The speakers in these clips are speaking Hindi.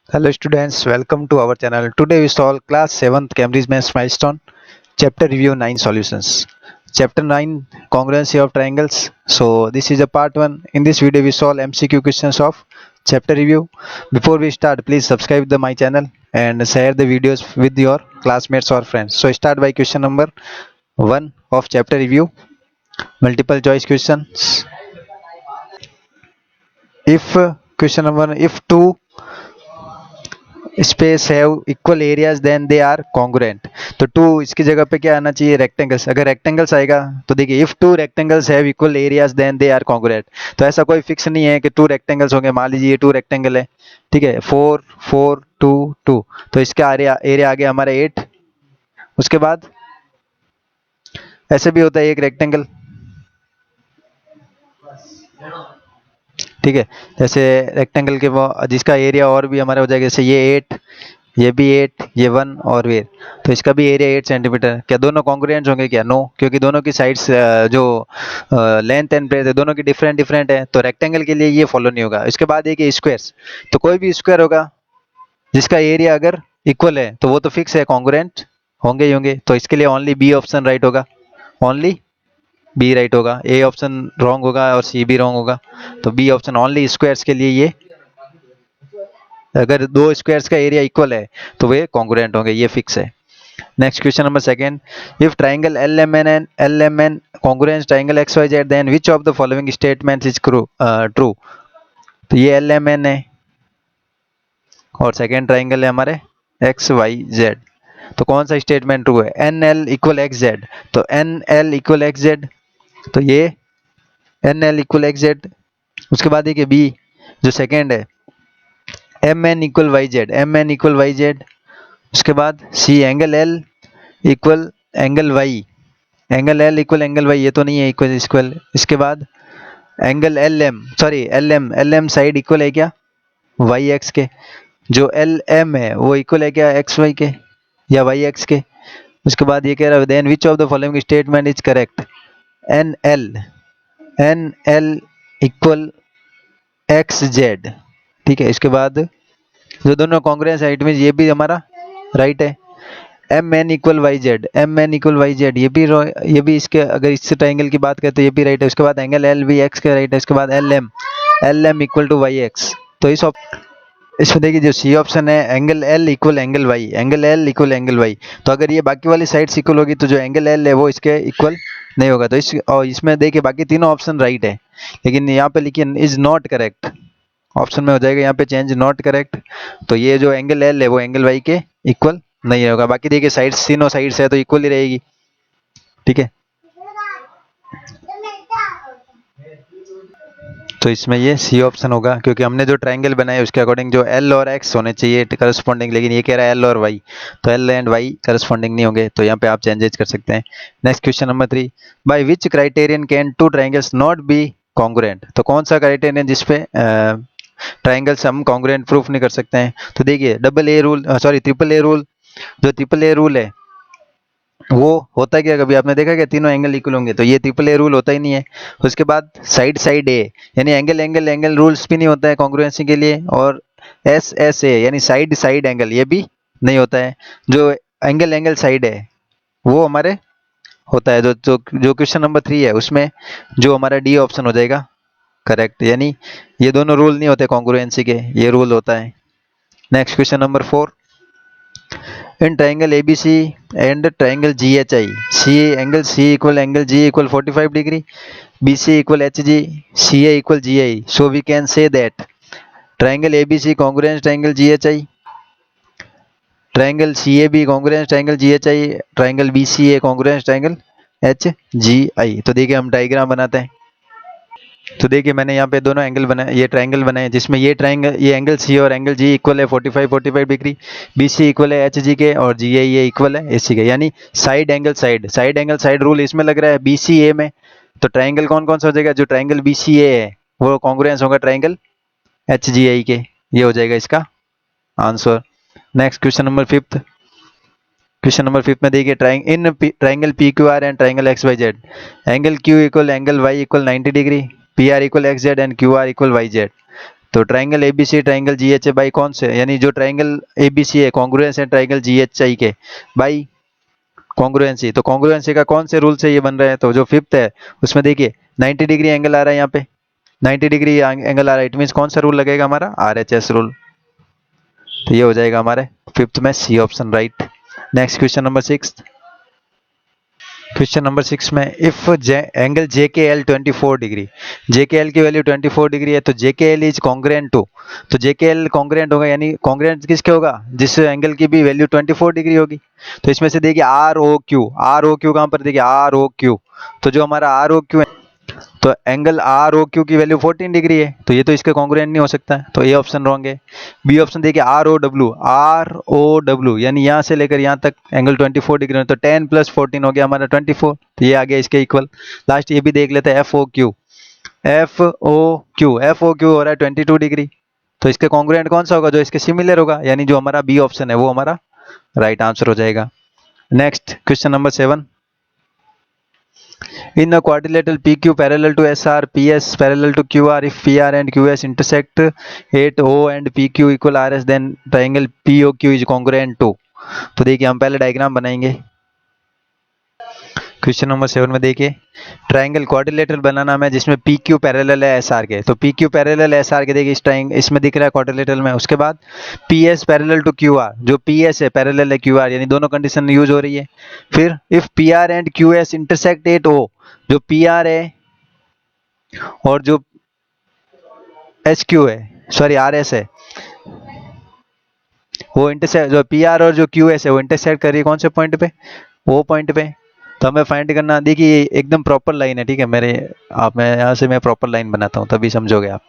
Hello students, welcome to our channel. Today we solve class 7th Cambridge Maths milestone, chapter review 9 solutions. Chapter 9 congruency of triangles. So this is a part 1. In this video we solve MCQ questions of chapter review. Before we start, please subscribe to my channel and share the videos with your classmates or friends. So start by question number 1 of chapter review, multiple choice questions. If question number 1, if two space है equal areas then they are congruent. तो टू इसकी जगह पे क्या आना चाहिए, रेक्टेंगल्स। अगर रेक्टेंगल्स आएगा तो देखिए if two rectangles have equal areas then they are congruent. तो ऐसा कोई फिक्स नहीं है कि टू रेक्टेंगल्स होंगे। मान लीजिए ये टू रेक्टेंगल है, ठीक है, 4 4 2 2, तो इसका एरिया एरिया आ गया हमारा 8। उसके बाद ऐसे भी होता है एक रेक्टेंगल, ठीक है, जैसे रेक्टेंगल के वो जिसका एरिया और भी हमारा हो जाएगा, जैसे ये 8, ये भी 8, ये 1 और ये, तो इसका भी एरिया 8 सेंटीमीटर। क्या दोनों कॉन्ग्रुएंट होंगे? क्या नो, क्योंकि दोनों की साइड्स जो लेंथ एंड ब्रेथ है दोनों की डिफरेंट डिफरेंट है, तो रेक्टेंगल के लिए ये फॉलो नहीं होगा। इसके बाद एक स्क्वायर्स, तो कोई भी स्क्वायर होगा जिसका एरिया अगर इक्वल है तो वो तो फिक्स है, कॉन्ग्रुएंट होंगे ही होंगे। तो इसके लिए ओनली बी ऑप्शन राइट होगा, ओनली बी राइट होगा। ए ऑप्शन रॉन्ग होगा और सी भी रॉन्ग होगा। तो बी ऑप्शन ओनली स्क्वायर्स के लिए, ये अगर दो स्क्वायर्स का एरिया इक्वल है तो वे कॉन्ग्रुएंट होंगे, ये फिक्स है। Next question number second, if triangle LMN congruent triangle XYZ then which of the following statements is true. तो ये LMN है और सेकंड ट्राइंगल है हमारे XYZ, तो कौन सा स्टेटमेंट ट्रू है? NL इक्वल XZ, तो NL इक्वल XZ, तो ये NL इक्वल XZ। उसके बाद देखिए बी जो सेकंड है MN equal YZ, MN equal YZ। उसके बाद C angle L equal angle Y, angle L equal angle Y, ये तो नहीं है इक्वल इक्वल। इसके बाद एंगल LM साइड इक्वल है क्या YX के, जो LM है वो इक्वल है क्या XY के या YX के। उसके बाद ये कह रहा है then which of the following statement is correct. NL equal XZ, ठीक है। इसके बाद जो दोनों कॉन्ग्रुएंट साइड में, ये भी हमारा राइट है। MN equal YZ, MN equal YZ, ये भी इसके, अगर इस ट्राइंगल की बात करें तो ये भी राइट है। उसके बाद एंगल L भी X का राइट है। उसके बाद LM इक्वल टू YX, तो इसमें देखिए जो सी ऑप्शन है angle L equal angle Y, angle L equal angle Y। तो अगर ये बाकी वाली साइड्स इक्वल होगी तो जो एंगल L है वो इसके इक्वल नहीं होगा। तो और इसमें देखिए बाकी तीनों ऑप्शन राइट है, लेकिन यहाँ पे लिखिए इज नॉट करेक्ट, ऑप्शन में हो जाएगा यहाँ पे चेंज नॉट करेक्ट। तो ये जो एंगल L है वो एंगल Y के इक्वल नहीं होगा। बाकी देखिए साइड्स, तीनों साइड्स है तो इक्वल ही रहेगी, ठीक है। तो इसमें ये सी ऑप्शन होगा, क्योंकि हमने जो ट्रायंगल बनाया उसके अकॉर्डिंग जो L और X होने चाहिए करस्पॉन्डिंग, लेकिन ये कह रहा है L और Y, तो L एंड Y करस्पॉन्डिंग नहीं होंगे, तो यहाँ पे आप चेंजेस कर सकते हैं। Next question number 3, by which criterion can two triangles not be congruent. तो कौन सा क्राइटेरियन जिसपे ट्रायंगल्स हम कॉन्ग्रुएंट प्रूफ नहीं कर सकते हैं। तो देखिए ट्रिपल ए रूल, जो ट्रिपल ए रूल है वो होता है क्या, कभी आपने देखा क्या तीनों एंगल इक्वल होंगे? तो ये ट्रिपल ए रूल होता ही नहीं है। उसके बाद साइड साइड ए यानी एंगल रूल्स भी नहीं होता है कॉन्ग्रुएंसी के लिए। और SSA यानी साइड साइड एंगल, ये भी नहीं होता है। जो एंगल साइड है वो हमारे होता है। जो क्वेश्चन नंबर 3 है उसमें जो हमारा डी ऑप्शन हो जाएगा करेक्ट, यानी ये दोनों रूल नहीं होते कॉन्ग्रुएंसी के, ये रूल होता है। Next question number 4, in triangle ABC and triangle GHI, angle C equal angle G equal 45 degree, BC equal HG, CA equal GI. So we can say that triangle ABC congruent triangle GHI, triangle CAB congruent triangle GHI, triangle BCA congruent triangle HGI। तो देखिए हम डायग्राम बनाते हैं। तो देखिए मैंने यहाँ पे दोनों एंगल बनाए, ये ट्रायंगल बनाए जिसमें ये एंगल सी और एंगल जी इक्वल है 45 डिग्री, BC इक्वल है HG के और GA ये इक्वल है AC के, यानी साइड एंगल साइड रूल इसमें लग रहा है BCA में। तो ट्रायंगल कौन कौन सा हो जाएगा? जो ट्रायंगल BCA है वो कॉन्ग्रुएंस होगा ट्रायंगल HGI के, ये हो जाएगा इसका answer. Next question number 5, question number 5 में देखिए triangle PQR and triangle XYZ, angle Q equal angle Y equal 90 degree, PR equal XZ and QR equal YZ। तो triangle ABC triangle GHA by कौन से, यानी जो ट्राइंगल एबीसी है कॉन्ग्रुएंस है ट्राइंगल जीएचआई के बाई कॉन्ग्रुएंसी। तो कॉन्ग्रुएंसी का कौन से रूल से ये बन रहा है, तो जो फिफ्थ है उसमें देखिए 90 डिग्री एंगल आ रहा है, यहाँ पे 90 डिग्री एंगल आ रहा है, इट मीन कौन सा रूल लगेगा हमारा, आरएचएस रूल। तो ये हो जाएगा हमारे फिफ्थ में C option right. Next question number 6। Question number 6 में इफ एंगल जे के एल 24 डिग्री, जे के एल की वैल्यू 24 डिग्री है तो जे के एल इज कॉन्ग्रेंट टू, तो जे के एल कॉन्ग्रेंट होगा, यानी कॉन्ग्रेंट किसके होगा, जिस एंगल की भी वैल्यू 24 डिग्री होगी। तो इसमें से देखिए R O Q, R O Q कहाँ पर, देखिए आर ओ क्यू, तो जो हमारा आर ओ क्यू है, तो एंगल आर ओ क्यू की वैल्यू 14 डिग्री है, तो ये तो इसके कॉन्ग्रुएंट नहीं हो सकता है, तो ये ऑप्शन रॉन्ग है। बी ऑप्शन देखिए R O W, R O W यानी यहाँ से लेकर यहाँ तक एंगल 24 डिग्री है, तो 10 + 14 हो गया हमारा 24, तो ये आ गया इसके इक्वल। लास्ट ये भी देख लेते हैं F O Q, F O Q, F O Q हो रहा है 22 डिग्री, तो इसके कॉन्ग्रुएंट कौन सा होगा, जो इसके सिमिलर होगा, यानी जो हमारा बी ऑप्शन है वो हमारा राइट आंसर हो जाएगा। Next question number 7। In a quadrilateral PQ parallel to SR, PS parallel to QR, if PR and QS intersect at O and PQ equal RS, then triangle POQ is congruent to। तो देखिए हम पहले डायग्राम बनाएंगे। क्वेश्चन नंबर 7 में देखिए ट्राइंगल क्वाड्रिलेटरल बनाना है जिसमें PQ पैरेलल है SR के, तो PQ पैरेलल है SR के, देखिए इस ट्राइंगल इसमें दिख रहा है क्वाड्रिलेटरल में। उसके बाद PS पैरेलल टू QR, जो PS है पैरेलल है QR, यानी दोनों कंडीशन यूज हो रही है। फिर if PR and QS intersect at O, जो PR है और जो HQ है, सॉरी RS है, वो इंटरसेक्ट, जो PR और जो QS है वो इंटरसेक्ट कर रही है कौन से पॉइंट पे, वो पॉइंट पे। तो हमें फाइंड करना, देखिए एकदम प्रॉपर लाइन है, ठीक है मेरे, आप मैं यहाँ से मैं प्रॉपर लाइन बनाता हूँ तभी समझोगे आप।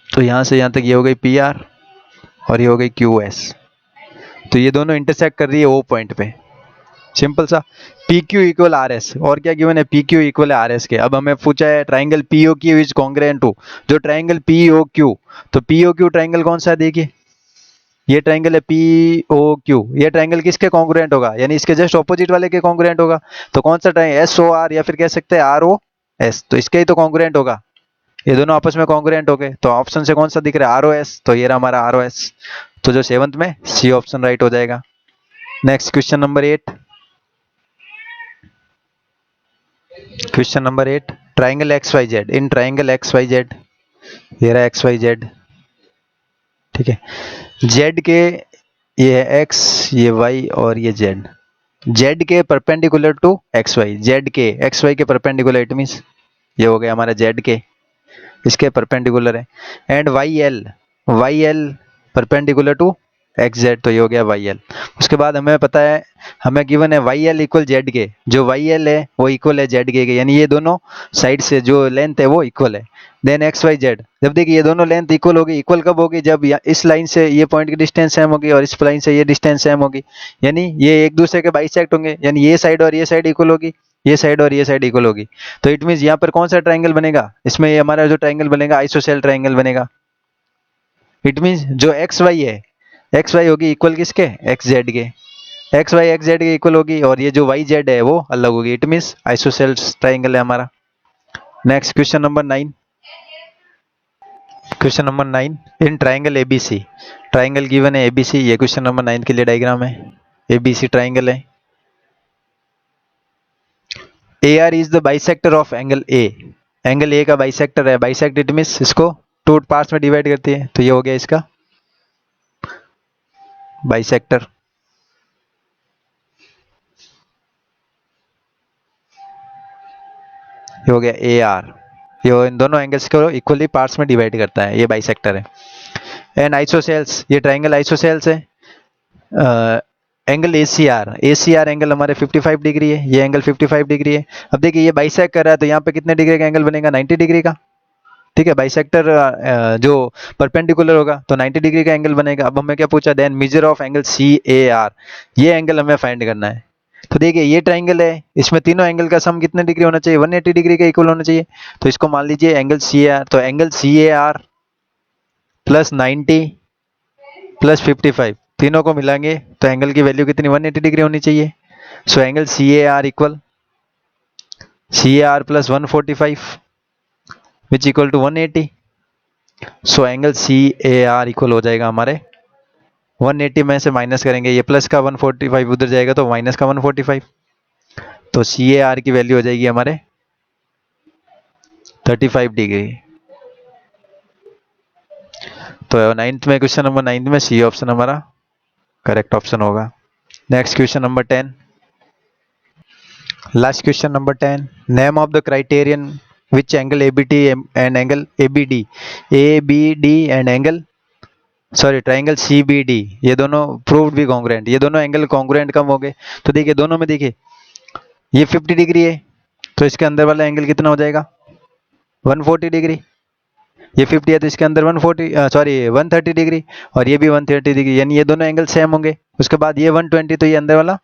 तो यहाँ से यहाँ तक ये हो गई PR और ये हो गई QS, तो ये दोनों इंटरसेक्ट कर रही है O पॉइंट पे, सिंपल सा। PQ इक्वल RS, और क्या गिवन है, PQ इक्वल है RS के। अब हमें पूछा है triangle POQ is congruent to, जो ट्राइंगल POQ, तो POQ ट्राइंगल कौन सा है, देखिए ये ट्राइंगल है POQ, ये ट्राइंगल किसके कॉन्ग्रुएंट होगा, यानी इसके जस्ट ऑपोजिट वाले के कॉन्ग्रुएंट होगा। तो कौन सा ट्राइंगल, SOR या फिर कह सकते हैं ROS, तो इसके ही तो कॉन्ग्रुएंट होगा, ये दोनों आपस में कॉन्ग्रुएंट हो गए। तो ऑप्शन से कौन सा दिख रहा है, ROS, तो ये रहा हमारा ROS, तो जो 7th में सी ऑप्शन राइट हो जाएगा। Next question number 8। Question number 8, triangle XYZ, in triangle XYZ, ये रहा XYZ, ठीक है, Z के ये है X, ये Y और ये Z के परपेंडिकुलर टू XY, Z के XY के परपेंडिकुलर, इट मींस ये हो गया हमारा Z के इसके परपेंडिकुलर है, and YL perpendicular to XZ, तो ये हो गया YL। उसके बाद हमें पता है, हमें गिवन है YL इक्वल Z के, जो YL है वो इक्वल है Z के, यानी ये दोनों साइड से जो लेंथ है वो इक्वल है। देन XYZ, जब देखिए ये दोनों लेंथ इक्वल होगी, इक्वल कब होगी, जब इस लाइन से ये पॉइंट की डिस्टेंस सेम होगी और इस लाइन से ये डिस्टेंस सेम होगी, यानी ये एक दूसरे के बाइसेक्ट होंगे, यानी ये साइड और ये साइड इक्वल होगी, ये साइड और ये साइड इक्वल होगी। तो इट मींस यहाँ पर कौन सा ट्राइंगल बनेगा, इसमें ये हमारा जो ट्राइंगल बनेगा आइसोसेल ट्राइंगल बनेगा। इट मींस जो XY है, XY होगी इक्वल किसके, XZ के, XY XZ के इक्वल होगी, और ये जो YZ है वो अलग होगी, इट मींस आइसोसेल ट्राइंगल है हमारा। Next question number 9। Question number 9, in triangle ABC, triangle given है ABC, ये क्वेश्चन नंबर 9 के लिए डायग्राम है, ABC ट्राइंगल है। AR is the bisector of angle A, angle A का बाइसेक्टर है, बाइसेक्ट इट मींस इसको 2 पार्ट्स में डिवाइड करती है, तो ये हो गया इसका बाइसेक्टर। ये हो गया AR, ये इन दोनों एंगल्स को इक्वली पार्ट्स में डिवाइड करता है, ये बाइसेक्टर है। एंड आइसोसेल्स, ये ट्राइंगल आइसोसेल्स है। एंगल ACR एंगल हमारे 55 डिग्री है, ये एंगल 55 डिग्री है। अब देखिए ये बाइसेक्ट कर रहा है, तो यहाँ पे कितने डिग्री का एंगल बनेगा, 90 डिग्री का, ठीक है, बाइसेक्टर जो परपेंडिकुलर होगा तो 90 डिग्री का एंगल बनेगा। अब हमें क्या पूछा, then measure of angle CAR, ये एंगल हमें फाइंड करना है। तो देखिए ये ट्राइंगल है, इसमें तीनों एंगल का सम कितने डिग्री होना चाहिए, 180 डिग्री के इक्वल होना चाहिए। तो इसको मान लीजिए एंगल CAR, तो एंगल CAR प्लस 90 प्लस 55, तीनों को मिलाएंगे तो एंगल की वैल्यू कितनी, 180 डिग्री होनी चाहिए। So angle CAR equal CAR plus 145 which equal to 180। So angle C A R equal हो जाएगा हमारे 180 में से माइनस करेंगे, ये प्लस का 145 उधर जाएगा तो माइनस का 145, तो सी ए आर की वैल्यू हो जाएगी हमारे 35 डिग्री। तो नाइन्थ में, क्वेश्चन नंबर 9 में सी ऑप्शन हमारा करेक्ट ऑप्शन होगा। Next question number 10, last question number 10, name of the criterion which angle ABT and angle ABD and angle sorry triangle C B D, ये दोनों प्रूव्ड भी कॉन्ग्रुएंट, ये दोनों एंगल कॉन्ग्रुएंट कम हो गए। तो देखिए दोनों में, देखिए ये 50 डिग्री है तो इसके अंदर वाला एंगल कितना हो जाएगा 140 डिग्री, ये 50 है तो इसके अंदर 130 डिग्री, और ये भी 130 डिग्री, यानी ये दोनों एंगल सेम होंगे। उसके बाद ये 120 तो ये अंदर वाला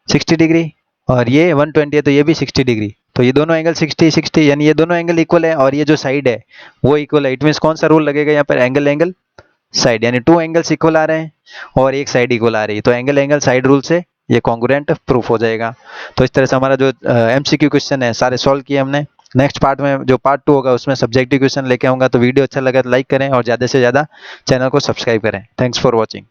60 डिग्री, और ये 120 है तो ये भी 60 डिग्री, तो ये दोनों एंगल 60 यानी ये दोनों एंगल इक्वल है, और ये जो साइड है वो इक्वल है। इट मीन्स कौन सा रूल लगेगा यहाँ पर, एंगल एंगल साइड, यानी 2 एंगल्स इक्वल आ रहे हैं और एक साइड इक्वल आ रही है, तो एंगल एंगल साइड रूल से ये कॉन्ग्रुएंट प्रूफ हो जाएगा। तो इस तरह से हमारा जो एमसीक्यू क्वेश्चन है सारे सॉल्व किए हमने। नेक्स्ट पार्ट में जो पार्ट 2 होगा उसमें सब्जेक्टिव क्वेश्चन लेके आऊंगा। तो वीडियो अच्छा लगा तो लाइक करें और ज़्यादा से ज़्यादा चैनल को सब्सक्राइब करें। Thanks for watching.